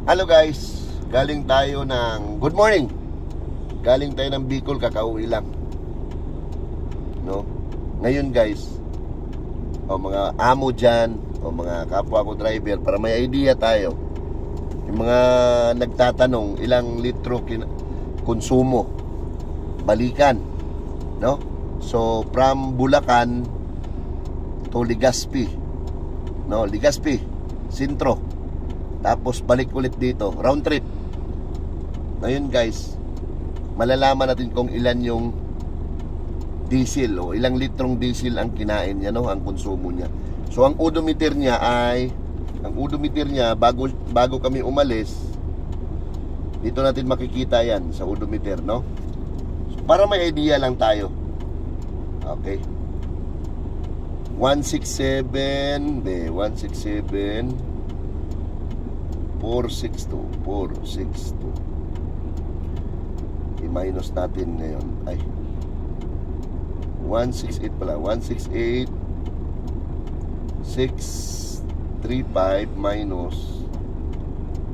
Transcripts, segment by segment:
Hello guys, galing tayo ng good morning. Galing tayo ng Bicol, kakauwi lang. No? Ngayon guys, mga amo dyan, mga kapwa ko driver, para may idea tayo. Yung mga nagtatanong ilang litro konsumo balikan, no? So from Bulacan to Legazpi, no? Legazpi, Sintro, tapos balik ulit dito, round trip. Ngayon guys, malalaman natin kung ilan yung diesel o ilang litrong diesel ang kinain niya, no? Ang konsumo niya. So ang odometer niya ay, bago kami umalis, dito natin makikita yan sa odometer, no? So para may idea lang tayo. Okay, 167 462 i-minus natin ngayon. Ay, 168 pala. 168 635 minus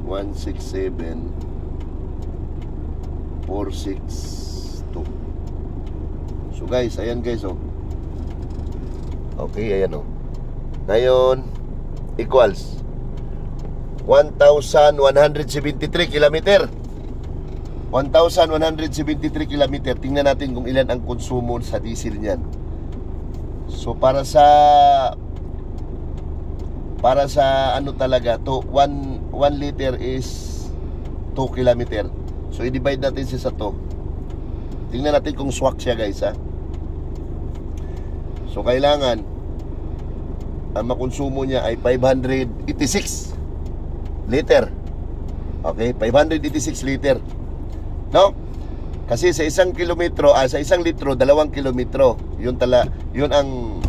167 462. So guys, ayan guys, oh. Okay, ayan, oh. Ngayon equals 1,173 kilometer. 1,173 kilometer. Tingnan natin kung ilan ang konsumo sa diesel niyan. So para sa ano talaga to, 1 liter is 2 kilometer. So i-divide natin siya sa 2. Tingnan natin kung swak siya guys, ha. So kailangan ang makonsumo niya ay 586 liter. Okay, 586 liter, no? Kasi sa isang kilometro, sa isang litro, 2 kilometro. Yun ang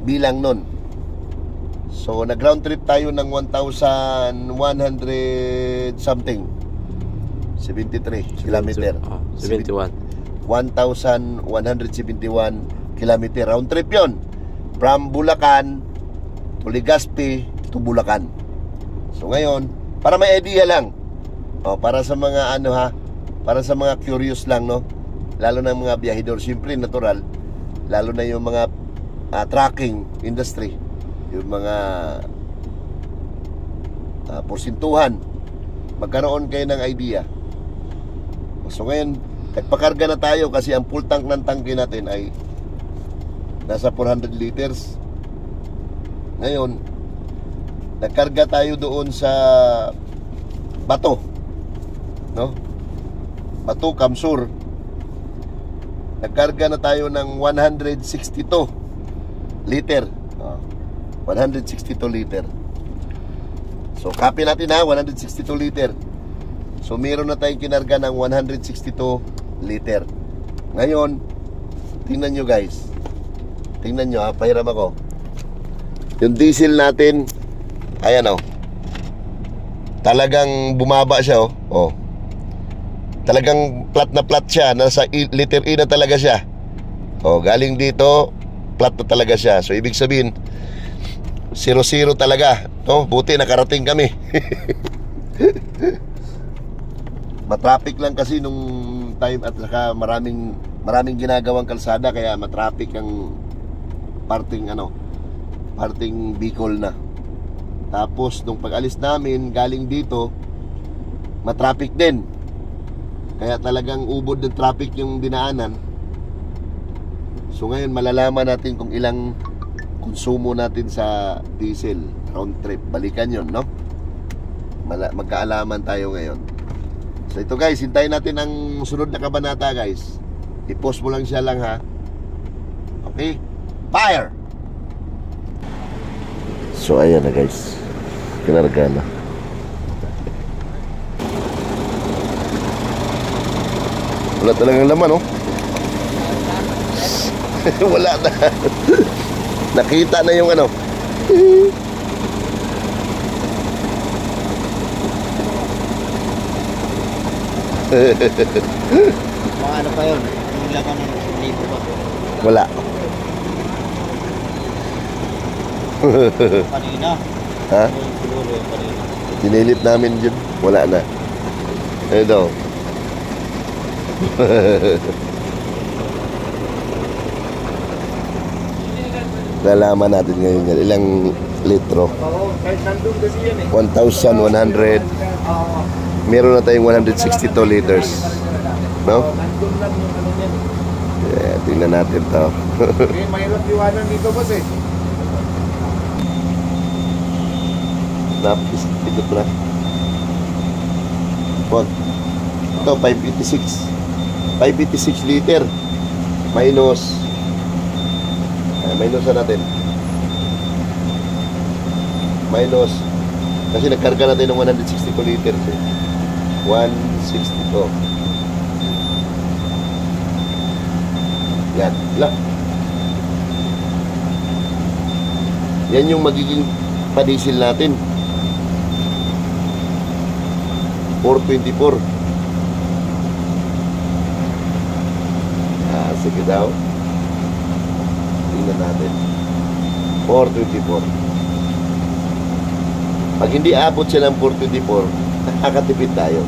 bilang nun. So nag-round trip tayo ng 1,100 something, 73 kilometer. 71. 1,171 kilometer. Round trip yun. From Bulacan to Legazpi to Bulacan. So ngayon, para may idea lang, para sa mga para sa mga curious lang, no? Lalo na mga biyahidor, siyempre natural, lalo na yung mga trucking industry, yung mga porsintuhan, magkaroon kayo ng idea. So ngayon, nagpakarga na tayo kasi ang full tank ng tangke natin ay nasa 400 liters. Ngayon, nagkarga tayo doon sa Bato, no? Bato, Kamsur. Nagkarga na tayo ng 162 liter. 162 liter. So, copy natin, ha, 162 liter. So, meron na tayong kinarga ng 162 liter. Ngayon, tingnan nyo guys. Tingnan nyo, ha, pahiram ako. Yung diesel natin, ayan, oh. Talagang bumaba siya, oh. Oh. Talagang flat na flat siya. Nasa liter E na talaga siya. Oh, galing dito, flat na talaga siya. So, ibig sabihin, 0-0 talaga, no? Buti nakarating kami. Matraffic lang kasi nung time at saka maraming ginagawang kalsada, kaya matraffic ang parting Bicol na. Tapos nung pag-alis namin galing dito, matraffic din. Kaya talagang ubod ng traffic yung dinaanan. So ngayon malalaman natin kung ilang konsumo natin sa diesel round trip. Balikan yon, no? Magkaalaman tayo ngayon. So ito guys, hintayin natin ang sunod na kabanata guys. I-post mo lang siya lang, ha. Okay? Fire! So ayan na guys, kinarga na. Wala talagang laman, oh. Wala na. Nakita na yung Mga ano pa yun? Yung laman ng libo ba? Wala. Kanina. Ha? Siguro yung kanina. Sinilip namin yun. Wala na. Ito. Lalaman natin ngayon yan. Ilang litro? Oo, kahit nandun kasi yan eh. 1,100. Meron na tayong 162 liters. No? Nandun lang yung ano yan. Yeah, tingnan natin to. Eh, mahirap iwanan dito boss eh. Napis, ikot mo na. Wag. Ito, 556. 556 liter. Minus. Minus na natin. Minus. Kasi nagkarga natin ng 162 liters eh. 162. Yan. Lang. Yan yung magiging padisil natin. 424. Sige daw. Tingnan natin. 424. Pag hindi abot siya ng 424, nakakatipid tayo.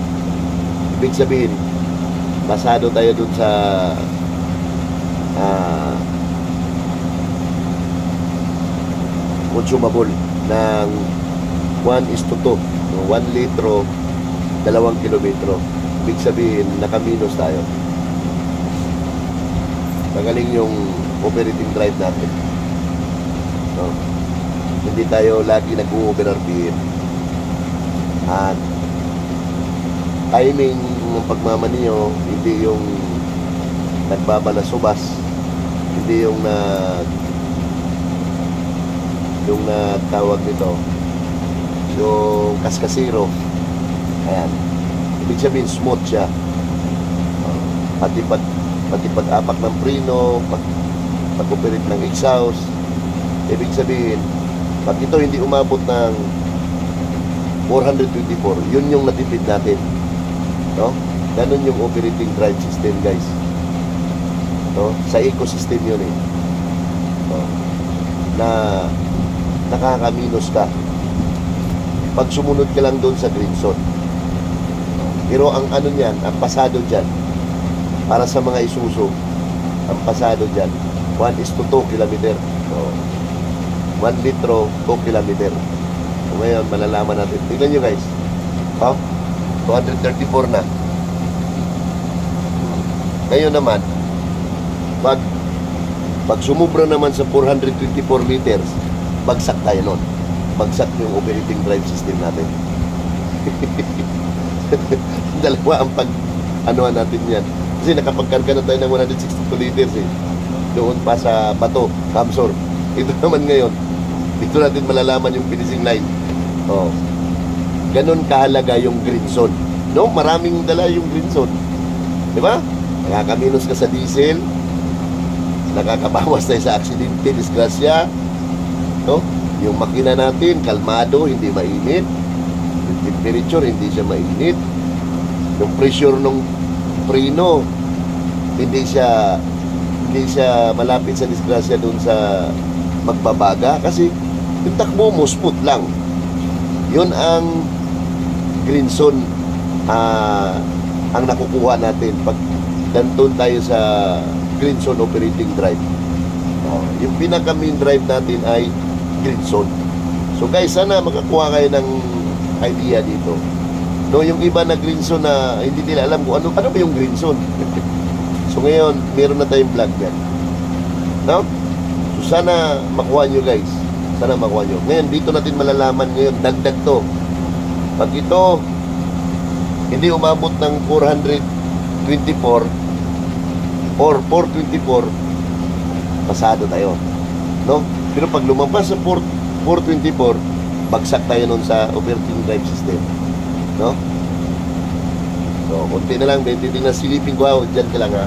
Ibig sabihin, basado tayo dun sa consumable ng 1:2. 1 litro, 2 kilometro. Ibig sabihin, nakaminus tayo. Magaling yung operating drive natin. No? Hindi tayo lagi nag-u-over-RPM. At timing ng pagmamani nyo, hindi yung nagbabalasubas, hindi yung tawag nito, yung kaskasiro. Ayan. Ibig sabihin, smooth siya. Pati pag-apak ng preno, pag-operate ng exhaust. Ibig sabihin, pag ito hindi umabot ng 424, yun yung natipid natin. No? Ganun yung operating drive system, guys. No? Sa ecosystem yun eh. No? Na nakakaminos ka pag sumunod ka lang doon sa green zone. Pero ang ano niyan, ang pasado dyan, para sa mga Isuzu, ang pasado dyan, 1:2 kilometer. So, 1 litro, 2 kilometer. So, ngayon, malalaman natin. Tingnan nyo guys. Oh, 234 na. Ngayon naman, pag sumubra naman sa 424 liters, bagsak tayo nun. Bagsak yung operating drive system natin. Dalawa ang pag-anuhan natin yan. Kasi nakapagkarga na tayo ng 162 liters eh. Doon pa sa Bato, Camsor. Ito naman ngayon, dito natin malalaman yung finishing line. Oh. Ganon kahalaga yung green zone. No, maraming dala yung green zone. Di ba? Nakakaminos ka sa diesel, nakakabawas tayo sa aksidente, disgrasya. No? Yung makina natin, kalmado, hindi mainit. Yung temperature, hindi siya mainit. Yung pressure ng preno, hindi siya malapit sa disgrasya doon sa magbabaga. Kasi yung takbo mo, smooth lang. Yun ang green zone ang nakukuha natin pag danton tayo sa green zone operating drive. Yung pinaka main drive natin ay green zone. So guys, sana makakuha kayo ng idea dito. No, yung iba na green zone na hindi nila alam kung ano ba yung green zone. So ngayon, meron na tayong vlog yan. No? So sana makuha nyo guys. Sana makuha nyo. Ngayon, dito natin malalaman ngayon, dagdag to. Pag ito, hindi umabot ng 424 or 424, pasado tayo. No? Pero pag lumabas sa 424, bagsak tayo nun sa operating drive system. No? So, konti na lang, titingnan silipin ko, dyan ka lang ha.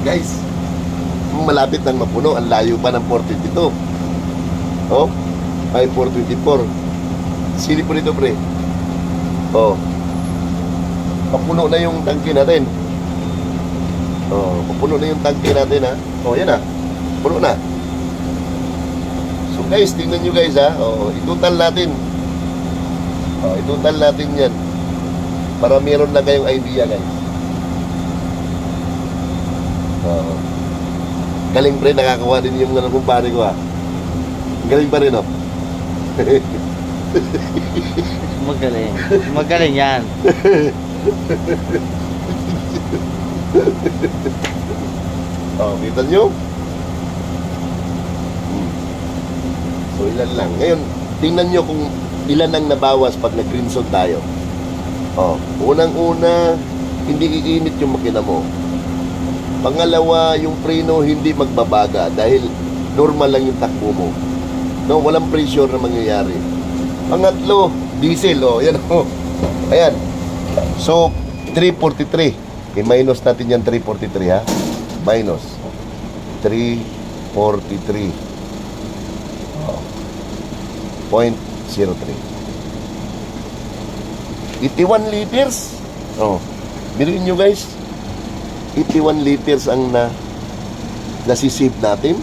Guys, malapit nang mapuno, ang layo pa ng 422. Oh, ay 424. Silip po nito pre. Oh, mapuno na yung tangke natin. Oh, pupuno na yung tangke natin ha. Oh, yan ha. Puno na. So guys, tingnan nyo guys ha. Oh, itutal natin. Oh, itutal natin yan. Para meron na kayong idea guys. Oh. Galing pre, nakakawa din yung kumpare ko ha. Galing pa rin oh. Magaling. Magaling yan. Oh, kita nyo? So, ilan lang. Ngayon, tingnan nyo kung ilan ang nabawas pag nag-green zone tayo. Oh, unang-una, hindi iinit yung makina mo. Pangalawa, yung preno hindi magbabaga dahil normal lang yung takbo mo. No, walang pressure na mangyayari. Pangatlo, diesel. Oh, yan oh. Ayan. So, 343. I-minus natin yan 343 ha. Minus 343. Oh. 0.03. 81 liters. Oh. Biruin nyo guys. 81 liters ang nasisave natin.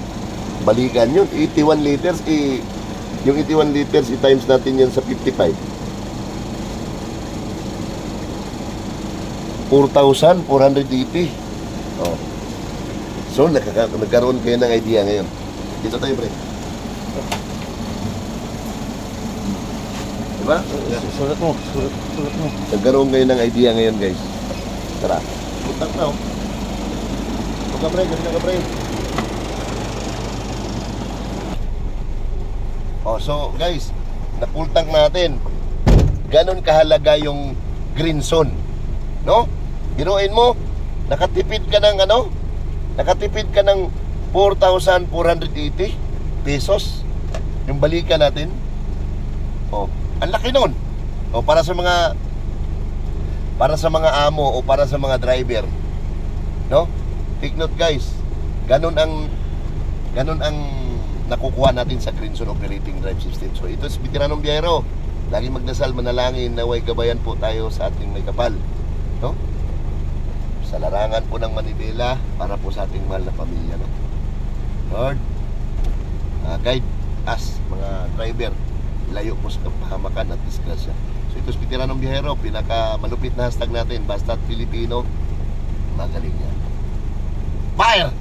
Balikan yun. 81 liters. Yung 81 liters, i-times natin yan sa 55. 4,480. Oh. So, nagkaroon kayo ng idea ngayon. Dito tayo, pre. Diba? Sulat mo. Sulat mo. Nagkaroon kayo ng idea ngayon, guys. Tara. Putak na, oh. Huwag ka, pre. Ganyan ka, pre. Oh, so, guys, na-full tank natin. Ganon kahalaga yung green zone. No? Biruin mo, nakatipid ka ng ano? Nakatipid ka ng 4,480 pesos yung balikan natin. Oh, ang laki nun. Oh, para sa mga amo o para sa mga driver. No? Take note guys. Ganun ang nakukuha natin sa Green Zone Operating Drive System. So ito si Veteranong Biyahero. Lagi magdasal, manalangin, naway gabayan po tayo sa ating may kapal. No? Sa larangan po ng Manibela para po sa ating mahal na pamilya, no? Lord, guide us, mga driver, layo po sa kapahamakan at disgrasya. So ito si Veteranong Biyahero, pinaka malupit na hashtag natin, basta't Pilipino, magaling yan. Fire!